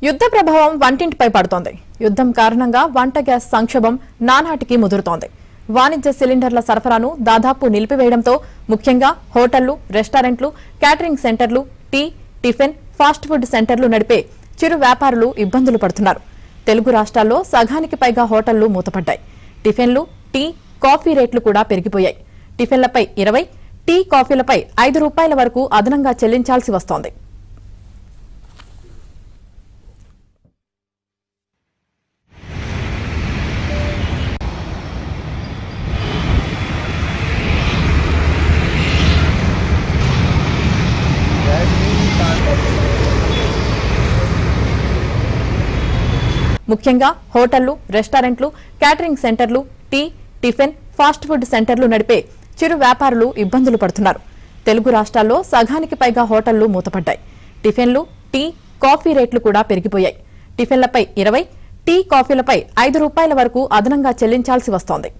యుద్ధ ప్రభావం వంటింటిపై పడుతోంది. యుద్ధం కారణంగా వంట గ్యాస్ సంక్షోభం నానాటికి ముదురుతోంది. వాణిజ్య సిలిండర్ల సరఫరాను దాదాపు నిలిపివేయడంతో ముఖ్యంగా హోటళ్లు, రెస్టారెంట్లు, క్యాటరింగ్ సెంటర్లు, టీ, టిఫిన్, ఫాస్ట్ ఫుడ్ సెంటర్లు నడిపే చిరు వ్యాపారులు ఇబ్బందులు పడుతున్నారు. తెలుగు రాష్ట్రాల్లో సగానికి పైగా హోటళ్లు మూతపడ్డాయి. టిఫిన్లు, టీ, కాఫీ రేట్లు కూడా పెరిగిపోయాయి. టిఫిన్లపై 20, టీ, కాఫీలపై ₹5 వరకు అదనంగా చెల్లించాల్సి వస్తోంది. ముఖ్యంగా హోటళ్లు, రెస్టారెంట్లు, క్యాటరింగ్ సెంటర్లు, టీ, టిఫిన్, ఫాస్ట్ ఫుడ్ సెంటర్లు నడిపే చిరు వ్యాపారులు ఇబ్బందులు పడుతున్నారు. తెలుగు రాష్ట్రాల్లో సగానికి పైగా హోటళ్లు మూతపడ్డాయి. టిఫిన్లు, టీ, కాఫీ రేట్లు కూడా పెరిగిపోయాయి. టిఫిన్లపై 20, టీ, కాఫీలపై ₹5 వరకు అదనంగా చెల్లించాల్సి వస్తోంది.